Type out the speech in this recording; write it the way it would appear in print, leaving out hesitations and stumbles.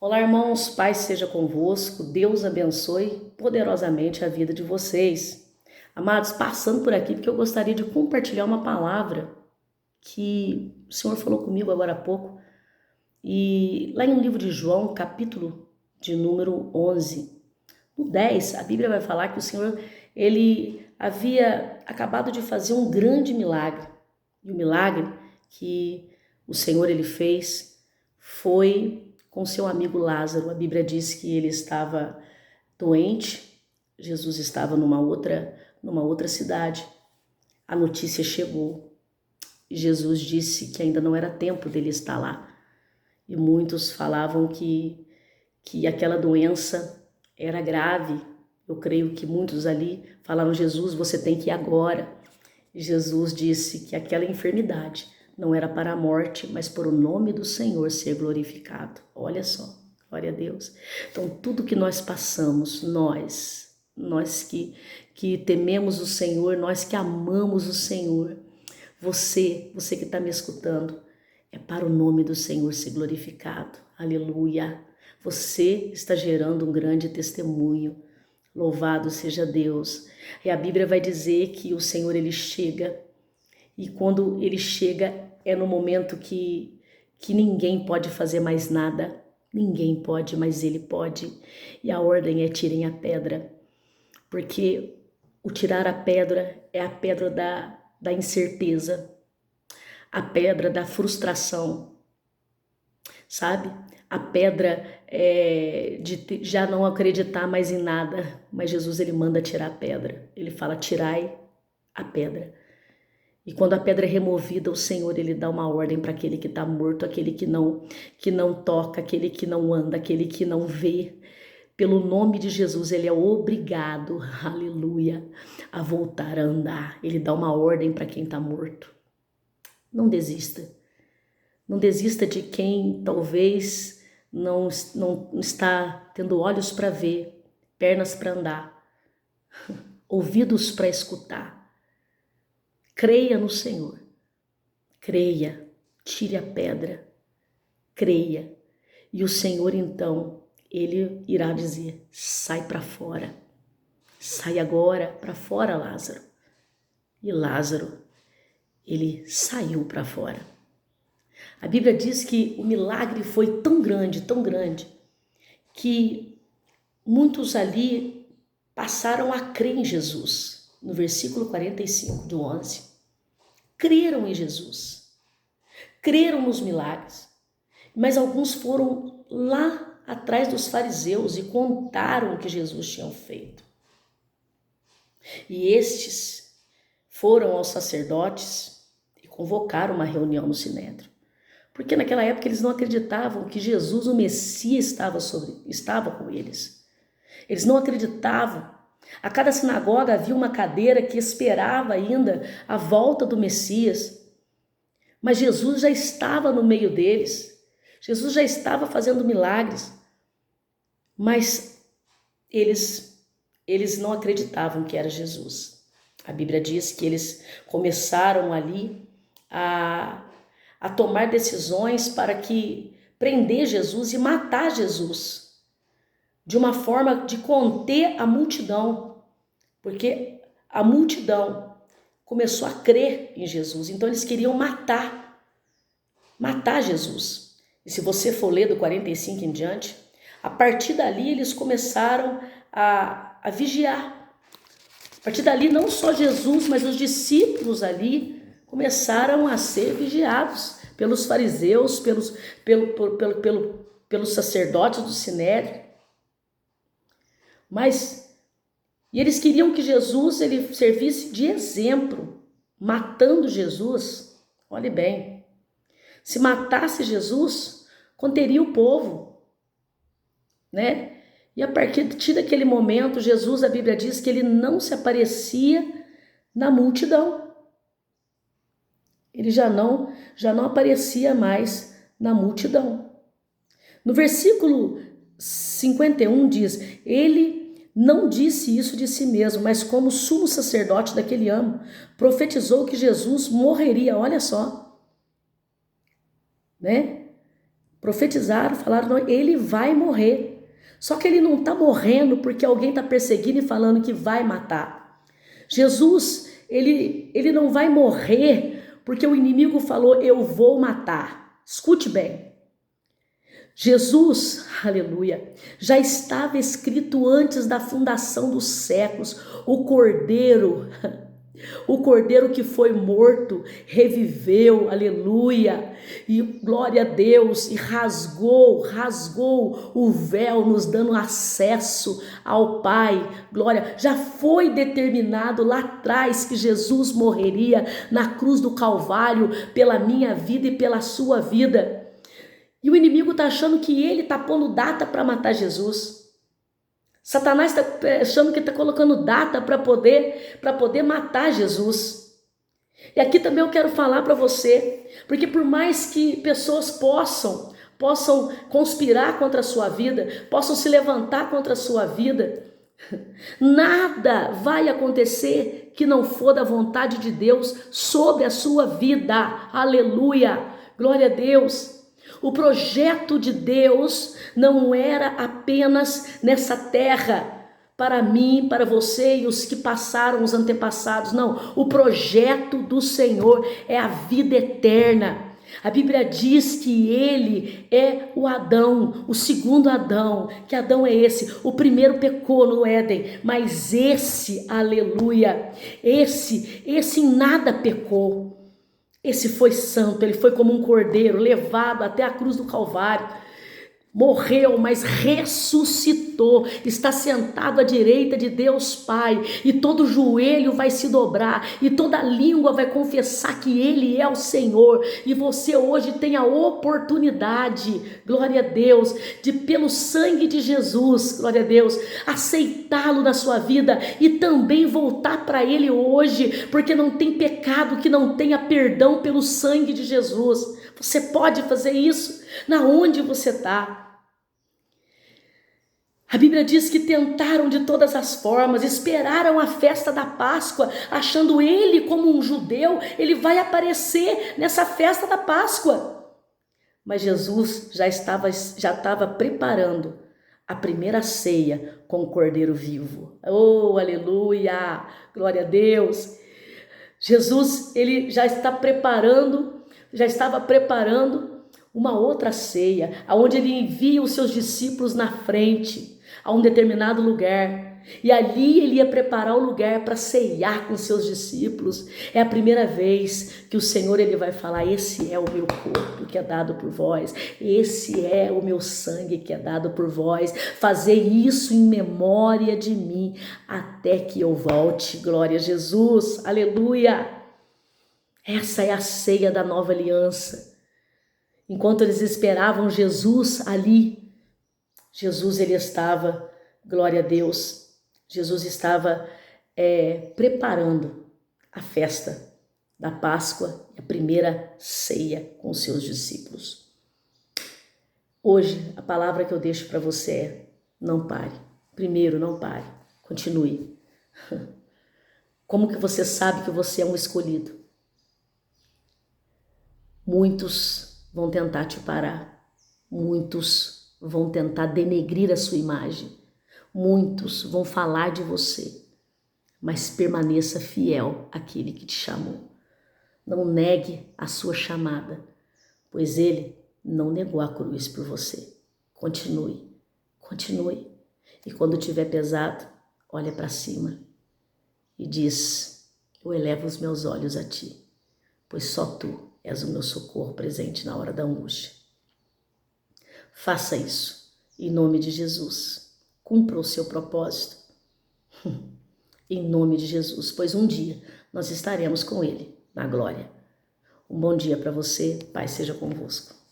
Olá, irmãos, paz seja convosco, Deus abençoe poderosamente a vida de vocês. Amados, passando por aqui porque eu gostaria de compartilhar uma palavra que o Senhor falou comigo agora há pouco. E lá no livro de João, capítulo de número 11, no 10, a Bíblia vai falar que o Senhor, ele havia acabado de fazer um grande milagre. E o milagre que o Senhor ele fez foi com seu amigo Lázaro. A Bíblia diz que ele estava doente, Jesus estava numa outra cidade. A notícia chegou e Jesus disse que ainda não era tempo dele estar lá. E muitos falavam que aquela doença era grave. Eu creio que muitos ali falaram: Jesus, você tem que ir agora. E Jesus disse que aquela enfermidade não era para a morte, mas por o nome do Senhor ser glorificado. Olha só, glória a Deus. Então, tudo que nós passamos, nós que tememos o Senhor, nós que amamos o Senhor, você que está me escutando, é para o nome do Senhor ser glorificado. Aleluia. Você está gerando um grande testemunho. Louvado seja Deus. E a Bíblia vai dizer que o Senhor ele chega, e quando ele chega é no momento que ninguém pode fazer mais nada. Ninguém pode, mas ele pode. E a ordem é: tirem a pedra. Porque o tirar a pedra é a pedra da incerteza, a pedra da frustração, sabe? A pedra de já não acreditar mais em nada, mas Jesus ele manda tirar a pedra. Ele fala: tirai a pedra. E quando a pedra é removida, o Senhor ele dá uma ordem para aquele que está morto, aquele que não toca, aquele que não anda, aquele que não vê. Pelo nome de Jesus, ele é obrigado, aleluia, a voltar a andar. Ele dá uma ordem para quem está morto. Não desista. Não desista de quem talvez não está tendo olhos para ver, pernas para andar, ouvidos para escutar. Creia no Senhor. Creia. Tire a pedra. Creia. E o Senhor, então, ele irá dizer: sai para fora. Sai agora para fora, Lázaro. E Lázaro, ele saiu para fora. A Bíblia diz que o milagre foi tão grande, que muitos ali passaram a crer em Jesus. No versículo 45 do 11, creram em Jesus, creram nos milagres, mas alguns foram lá atrás dos fariseus e contaram o que Jesus tinha feito. E estes foram aos sacerdotes e convocaram uma reunião no Sinédrio. Porque naquela época eles não acreditavam que Jesus, o Messias, estava com eles. Eles não acreditavam. A cada sinagoga havia uma cadeira que esperava ainda a volta do Messias. Mas Jesus já estava no meio deles. Jesus já estava fazendo milagres. Mas eles não acreditavam que era Jesus. A Bíblia diz que eles começaram ali a tomar decisões para que prender Jesus e matar Jesus, de uma forma de conter a multidão, porque a multidão começou a crer em Jesus, então eles queriam matar Jesus. E se você for ler do 45 em diante, a partir dali eles começaram a vigiar. A partir dali não só Jesus, mas os discípulos ali começaram a ser vigiados pelos fariseus, pelos sacerdotes do Sinédrio. E eles queriam que Jesus ele servisse de exemplo, matando Jesus. Olhe bem, se matasse Jesus, conteria o povo, né? E a partir daquele momento, Jesus, a Bíblia diz que ele não se aparecia na multidão. Ele já não aparecia mais na multidão. No versículo 51 diz: ele não disse isso de si mesmo, mas como sumo sacerdote daquele ano, profetizou que Jesus morreria. Olha só, né? Profetizaram, falaram, não, ele vai morrer. Só que ele não está morrendo porque alguém está perseguindo e falando que vai matar. Jesus, ele não vai morrer porque o inimigo falou, eu vou matar. Escute bem. Jesus, aleluia, já estava escrito antes da fundação dos séculos, o cordeiro que foi morto, reviveu, aleluia, e glória a Deus, e rasgou o véu, nos dando acesso ao Pai, glória, já foi determinado lá atrás que Jesus morreria na cruz do Calvário, pela minha vida e pela sua vida. E o inimigo está achando que ele está pondo data para matar Jesus. Satanás está achando que está colocando data para poder matar Jesus. E aqui também eu quero falar para você, porque por mais que pessoas possam conspirar contra a sua vida, possam se levantar contra a sua vida, nada vai acontecer que não for da vontade de Deus sobre a sua vida. Aleluia! Glória a Deus! O projeto de Deus não era apenas nessa terra, para mim, para você e os que passaram, os antepassados, não. O projeto do Senhor é a vida eterna. A Bíblia diz que ele é o Adão, o segundo Adão. Que Adão é esse? O primeiro pecou no Éden, mas esse, aleluia, esse em nada pecou. Esse foi santo, ele foi como um cordeiro levado até a cruz do Calvário, morreu, mas ressuscitou, está sentado à direita de Deus Pai, e todo joelho vai se dobrar, e toda língua vai confessar que Ele é o Senhor, e você hoje tem a oportunidade, glória a Deus, de pelo sangue de Jesus, glória a Deus, aceitá-lo na sua vida, e também voltar para Ele hoje, porque não tem pecado que não tenha perdão pelo sangue de Jesus. Você pode fazer isso na onde você está. A Bíblia diz que tentaram de todas as formas, esperaram a festa da Páscoa, achando ele como um judeu, ele vai aparecer nessa festa da Páscoa. Mas Jesus já estava preparando a primeira ceia com o Cordeiro vivo. Oh, aleluia! Glória a Deus! Jesus, ele já estava preparando uma outra ceia, aonde ele envia os seus discípulos na frente, a um determinado lugar, e ali ele ia preparar o lugar para ceiar com seus discípulos. É a primeira vez que o Senhor ele vai falar, esse é o meu corpo que é dado por vós, esse é o meu sangue que é dado por vós, fazer isso em memória de mim, até que eu volte. Glória a Jesus, aleluia. Essa é a ceia da nova aliança. Enquanto eles esperavam Jesus ali, Jesus ele estava, glória a Deus, Jesus estava preparando a festa da Páscoa, a primeira ceia com os seus discípulos. Hoje a palavra que eu deixo para você é, não pare. Primeiro, não pare, continue. Como que você sabe que você é um escolhido? Muitos vão tentar te parar, muitos vão tentar denegrir a sua imagem, muitos vão falar de você, mas permaneça fiel àquele que te chamou. Não negue a sua chamada, pois ele não negou a cruz por você. Continue. E quando tiver pesado, olha para cima e diz, eu elevo os meus olhos a ti, pois só tu és o meu socorro presente na hora da angústia. Faça isso, em nome de Jesus. Cumpra o seu propósito, em nome de Jesus, pois um dia nós estaremos com Ele na glória. Um bom dia para você, Pai seja convosco.